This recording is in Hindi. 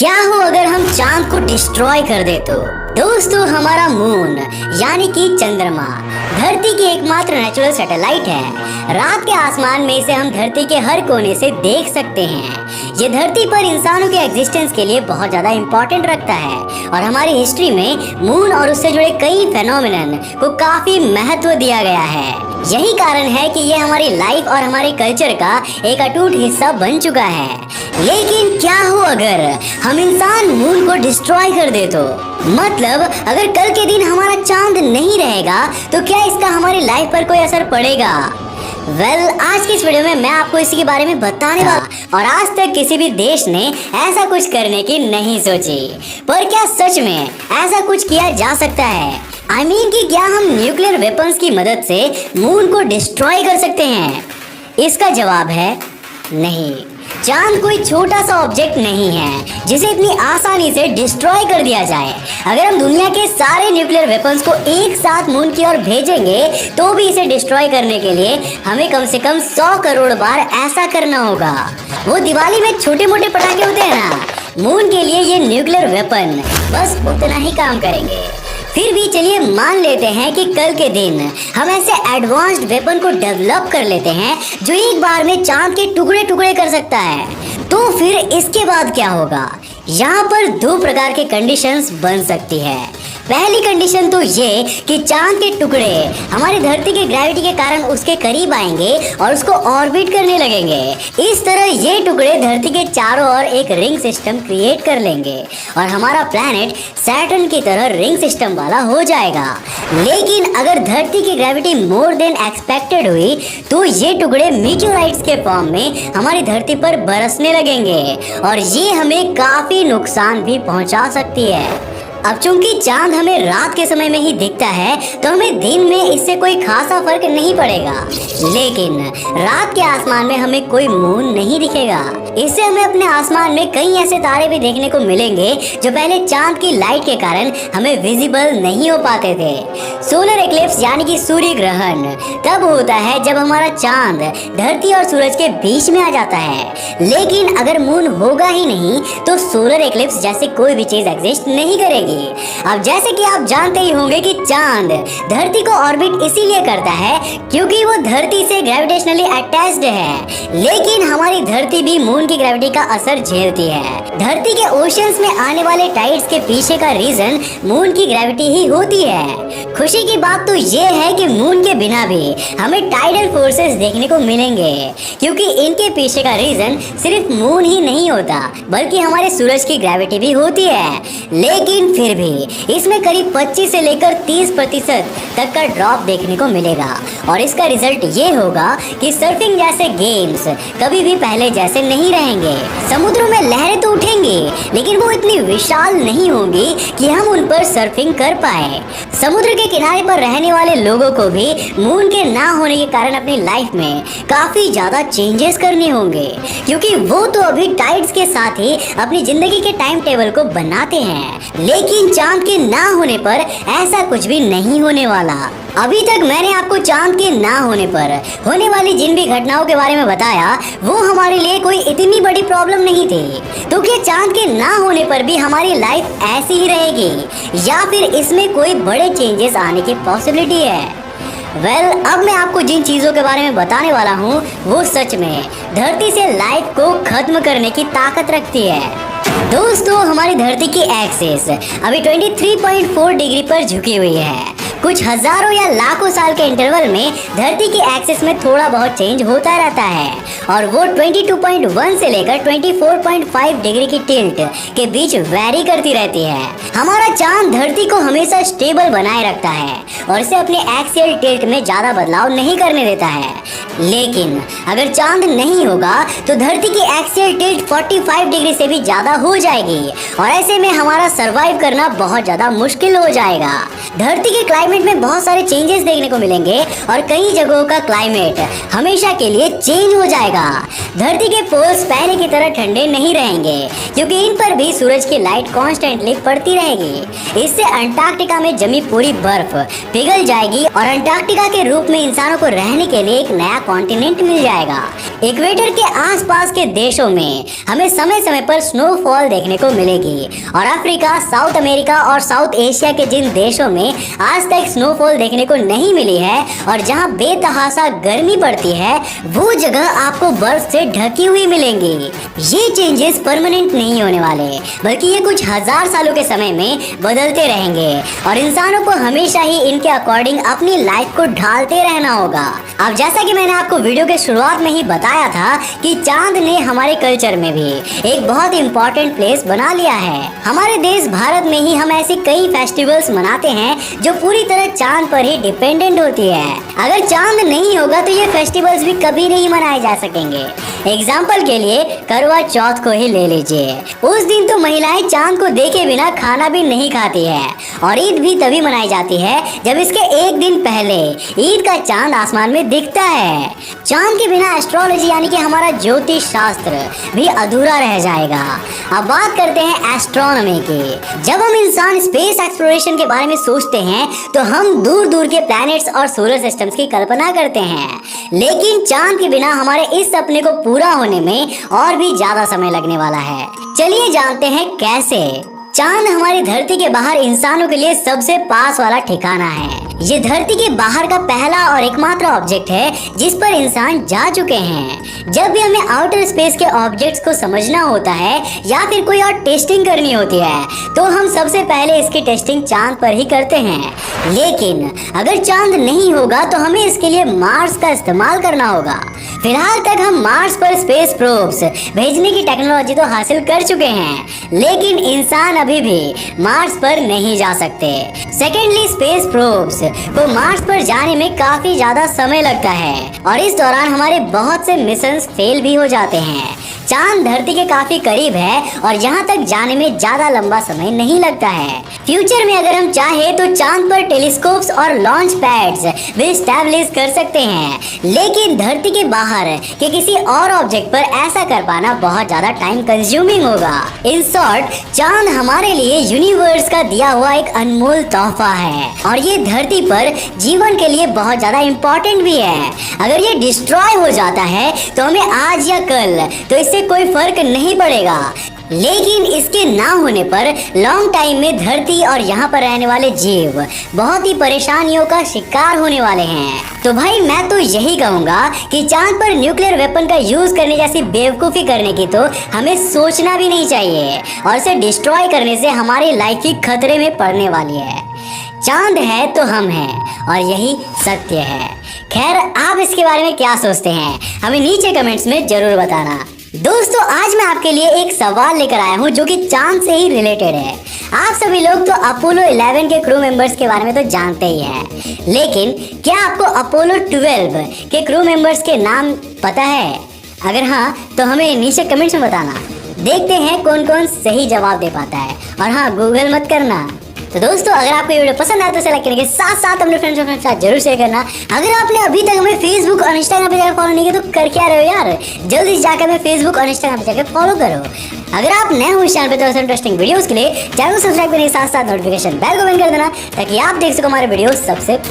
क्या हो अगर हम चांद को डिस्ट्रॉय कर दे तो? दोस्तों, हमारा मून यानी कि चंद्रमा धरती की एकमात्र नेचुरल सैटेलाइट है। रात के आसमान में इसे हम धरती के हर कोने से देख सकते हैं। ये धरती पर इंसानों के एग्जिस्टेंस के लिए बहुत ज्यादा इम्पोर्टेंट रखता है और हमारी हिस्ट्री में मून और उससे जुड़े कई फेनोमेनन को काफी महत्व दिया गया है। यही कारण है कि ये हमारी लाइफ और हमारे कल्चर का एक अटूट हिस्सा बन चुका है। लेकिन क्या हो अगर हम इंसान मून को डिस्ट्रॉय कर दे तो? मतलब अगर कल के दिन हमारा चांद नहीं रहेगा तो क्या इसका हमारी लाइफ पर कोई असर पड़ेगा? आज की इस वीडियो में मैं आपको इसी के बारे में बताने वाला और आज तक किसी भी देश ने ऐसा कुछ करने की नहीं सोची। पर क्या सच में ऐसा कुछ किया जा सकता है? कि क्या हम न्यूक्लियर वेपन्स की मदद से मून को डिस्ट्रॉय कर सकते हैं? इसका जवाब है नहीं। चांद कोई छोटा सा ऑब्जेक्ट नहीं है जिसे इतनी आसानी से डिस्ट्रॉय कर दिया जाए। अगर हम दुनिया के सारे न्यूक्लियर वेपन्स को एक साथ मून की ओर भेजेंगे तो भी इसे डिस्ट्रॉय करने के लिए हमें कम से कम 100 करोड़ बार ऐसा करना होगा। वो दिवाली में छोटे मोटे पटाखे होते हैं ना, मून के लिए ये न्यूक्लियर वेपन बस उतना ही काम करेंगे। फिर भी चलिए मान लेते हैं कि कल के दिन हम ऐसे एडवांस्ड वेपन को डेवलप कर लेते हैं जो एक बार में चांद के टुकड़े टुकड़े कर सकता है। तो फिर इसके बाद क्या होगा? यहाँ पर दो प्रकार के कंडीशंस बन सकती है। पहली कंडीशन तो ये कि चांद के टुकड़े हमारी धरती के ग्रेविटी के कारण उसके करीब आएंगे और उसको ऑर्बिट करने लगेंगे। इस तरह ये टुकड़े धरती के चारों ओर एक रिंग सिस्टम क्रिएट कर लेंगे और हमारा प्लैनेट सैटर्न की तरह रिंग सिस्टम वाला हो जाएगा। लेकिन अगर धरती की ग्रेविटी मोर देन एक्सपेक्टेड हुई तो ये टुकड़े मीटियोराइट्स के फॉर्म में हमारी धरती पर बरसने लगेंगे और ये हमें काफी नुकसान भी पहुंचा सकती है। अब चूंकि चांद हमें रात के समय में ही दिखता है तो हमें दिन में इससे कोई खासा फर्क नहीं पड़ेगा, लेकिन रात के आसमान में हमें कोई मून नहीं दिखेगा। इससे हमें अपने आसमान में कई ऐसे तारे भी देखने को मिलेंगे जो पहले चांद की लाइट के कारण हमें विजिबल नहीं हो पाते थे। सोलर एक्लिप्स यानी कि सूर्य ग्रहण तब होता है जब हमारा चांद धरती और सूरज के बीच में आ जाता है। लेकिन अगर मून होगा ही नहीं तो सोलर एक्लिप्स जैसे कोई भी चीज एग्जिस्ट नहीं करेगी। अब जैसे कि आप जानते ही होंगे कि चांद धरती को ऑर्बिट इसीलिए करता है क्योंकि वो धरती से ग्रेविटेशनली अटैच्ड है। लेकिन हमारी धरती भी मून की ग्रेविटी का असर झेलती है। धरती के ओशंस में आने वाले टाइड्स के पीछे का रीजन मून की ग्रेविटी ही होती है। खुशी की बात तो ये है कि मून के बिना भी हमें टाइडल फोर्सेस देखने को मिलेंगे क्योंकि इनके पीछे का रीजन सिर्फ मून ही नहीं होता बल्कि हमारे सूरज की ग्रेविटी भी होती है। लेकिन फिर भी इसमें करीब 25 से लेकर 30% तक का ड्रॉप देखने को मिलेगा और इसका रिजल्ट ये होगा कि सर्फिंग जैसे गेम्स कभी भी पहले जैसे नहीं रहेंगे। समुद्रों में लहरें तो उठेंगी लेकिन वो इतनी विशाल नहीं होंगी कि हम उन पर सर्फिंग कर पाए। समुद्र के किनारे पर रहने वाले लोगों को भी मून के ना होने के कारण अपनी लाइफ में काफी ज्यादा चेंजेस करने होंगे क्योंकि वो तो अभी टाइड्स के साथ ही अपनी जिंदगी के टाइम टेबल को बनाते हैं। लेकिन चांद के ना होने पर ऐसा कुछ भी नहीं होने वाला। अभी तक मैंने आपको चांद के ना होने पर होने वाली जिन भी घटनाओं के बारे में बताया वो हमारे लिए कोई इतनी बड़ी प्रॉब्लम नहीं थी। तो क्या चांद के ना होने पर भी हमारी लाइफ ऐसी ही रहेगी या फिर इसमें कोई बड़े चेंजेस आने की पॉसिबिलिटी है? अब मैं आपको जिन चीजों के बारे में बताने वाला हूँ वो सच में धरती से लाइफ को खत्म करने की ताकत रखती है। दोस्तों, हमारी धरती की एक्सिस अभी 23.4 डिग्री पर झुकी हुई है। कुछ हजारों या लाखों साल के इंटरवल में धरती की एक्सिस में थोड़ा बहुत चेंज होता रहता है और वो 22.1 से लेकर 24.5 डिग्री की टिल्ट के बीच वैरी करती रहती है। हमारा चांद धरती को हमेशा स्टेबल बनाए रखता है और इसे अपने एक्सियल टिल्ट में ज्यादा बदलाव नहीं करने देता है। लेकिन अगर चांद नहीं होगा तो धरती की एक्सियल टिल्ट 45 डिग्री से भी ज्यादा हो जाएगी और ऐसे में हमारा सरवाइव करना बहुत ज्यादा मुश्किल हो जाएगा। धरती के क्लाइमेट में बहुत सारे चेंजेस देखने को मिलेंगे और कई जगहों का क्लाइमेट हमेशा के लिए चेंज हो जाएगा। धरती के पोल्स पहले की तरह ठंडे नहीं रहेंगे क्योंकि इन पर भी सूरज की लाइट कॉन्स्टेंटली पड़ती रहेगी। इससे अंटार्कटिका में जमी पूरी बर्फ पिघल जाएगी और अंटार्कटिका के रूप में इंसानों को रहने के लिए एक नया कॉन्टिनेंट मिल जाएगा। इक्वेटर के आसपास के देशों में हमें समय समय पर स्नोफॉल देखने को मिलेगी और अफ्रीका, साउथ अमेरिका और साउथ एशिया के जिन देशों में आज तक स्नोफॉल देखने को नहीं मिली है और जहां बेतहासा गर्मी पड़ती है, वो जगह आपको बर्फ से ढकी हुई मिलेंगी। ये चेंजेस परमानेंट नहीं होने वाले, बल्कि ये कुछ हजार सालों के समय में बदलते रहेंगे और इंसानों को हमेशा ही इनके अकॉर्डिंग अपनी लाइफ को ढालते रहना होगा। अब जैसा कि मैंने आपको वीडियो के शुरुआत में ही बताया था कि चांद ने हमारे कल्चर में भी एक बहुत इंपॉर्टेंट प्लेस बना लिया है। हमारे देश भारत में ही हम ऐसी कई फेस्टिवल्स मनाते हैं जो पूरी तरह चांद पर ही डिपेंडेंट होती है। अगर चांद नहीं होगा तो ये फेस्टिवल्स भी कभी नहीं मनाए जा सकेंगे। एग्जाम्पल के लिए करवा चौथ को ही ले लीजिए। उस दिन तो महिलाएं चांद को देखे बिना खाना भी नहीं खाती है और ईद भी तभी मनाई जाती है जब इसके एक दिन पहले ईद का चांद आसमान में दिखता है। चांद के बिना एस्ट्रोलॉजी यानी कि हमारा ज्योतिष शास्त्र भी अधूरा रह जाएगा। अब बात करते हैं एस्ट्रोनॉमी की। जब हम इंसान स्पेस एक्सप्लोरेशन के बारे में सोचते हैं तो हम दूर दूर के प्लैनेट्स और सोलर सिस्टम्स की कल्पना करते हैं, लेकिन चांद के बिना हमारे इस सपने को पूरा होने में और भी ज्यादा समय लगने वाला है। चलिए जानते हैं कैसे। चांद हमारी धरती के बाहर इंसानों के लिए सबसे पास वाला ठिकाना है। ये धरती के बाहर का पहला और एकमात्र ऑब्जेक्ट है जिस पर इंसान जा चुके हैं। जब भी हमें आउटर स्पेस के ऑब्जेक्ट्स को समझना होता है या फिर कोई और टेस्टिंग करनी होती है तो हम सबसे पहले इसकी टेस्टिंग चांद पर ही करते हैं। लेकिन अगर चांद नहीं होगा तो हमें इसके लिए मार्स का इस्तेमाल करना होगा। फिलहाल तक हम मार्स पर स्पेस प्रोब्स भेजने की टेक्नोलॉजी तो हासिल कर चुके हैं, लेकिन इंसान अभी भी मार्स पर नहीं जा सकते। सेकेंडली, स्पेस प्रोब्स को मार्स पर जाने में काफी ज्यादा समय लगता है और इस दौरान हमारे बहुत से मिशंस फेल भी हो जाते हैं। चांद धरती के काफी करीब है और यहाँ तक जाने में ज्यादा लंबा समय नहीं लगता है। फ्यूचर में अगर हम चाहे तो चांद पर टेलीस्कोप्स और लॉन्च पैड्स भी स्टैब्लिश कर सकते हैं, लेकिन धरती के बाहर के किसी और ऑब्जेक्ट पर ऐसा कर पाना बहुत ज्यादा टाइम कंज्यूमिंग होगा। इन शॉर्ट, चांद हमारे लिए यूनिवर्स का दिया हुआ एक अनमोल तोहफा है और ये धरती पर जीवन के लिए बहुत ज्यादा इम्पोर्टेंट भी है। अगर ये डिस्ट्रॉय हो जाता है तो हमें आज या कल तो इससे कोई फर्क नहीं पड़ेगा, लेकिन इसके ना होने पर लॉन्ग टाइम में धरती और यहाँ पर रहने वाले जीव बहुत ही परेशानियों का शिकार होने वाले हैं। तो भाई मैं तो यही कहूँगा कि चांद पर न्यूक्लियर वेपन का यूज करने जैसी बेवकूफ़ी करने की तो हमें सोचना भी नहीं चाहिए और इसे डिस्ट्रॉय करने से हमारी लाइफ ही खतरे में पड़ने वाली है। चांद है तो हम हैं और यही सत्य है। खैर, आप इसके बारे में क्या सोचते हैं हमें नीचे कमेंट्स में जरूर बताना। दोस्तों, आज मैं आपके लिए एक सवाल लेकर आया हूँ जो कि चांद से ही रिलेटेड है। आप सभी लोग तो अपोलो 11 के क्रू मेंबर्स के बारे में तो जानते ही हैं, लेकिन क्या आपको अपोलो 12 के क्रू मेंबर्स के नाम पता है? अगर हाँ तो हमें नीचे कमेंट्स में बताना। देखते हैं कौन कौन सही जवाब दे पाता है। और हाँ, गूगल मत करना। तो दोस्तों, अगर आपको ये वीडियो पसंद आया तो इसे लाइक करने के साथ साथ अपने फ्रेंड्स के साथ जरूर शेयर करना। अगर आपने अभी तक हमें फेसबुक और इंस्टाग्राम पे जाकर फॉलो नहीं किया तो कर क्या रहे हो यार, जल्दी से जाकर हमें फेसबुक और इंस्टाग्राम पे जाकर फॉलो करो। अगर आप नए हो इस चैनल पे तो ऐसे इंटरेस्टिंग वीडियोस के लिए चैनल को सब्सक्राइब करने के साथ साथ नोटिफिकेशन बेल को बंद कर देना ताकि आप देख सको हमारे वीडियो सबसे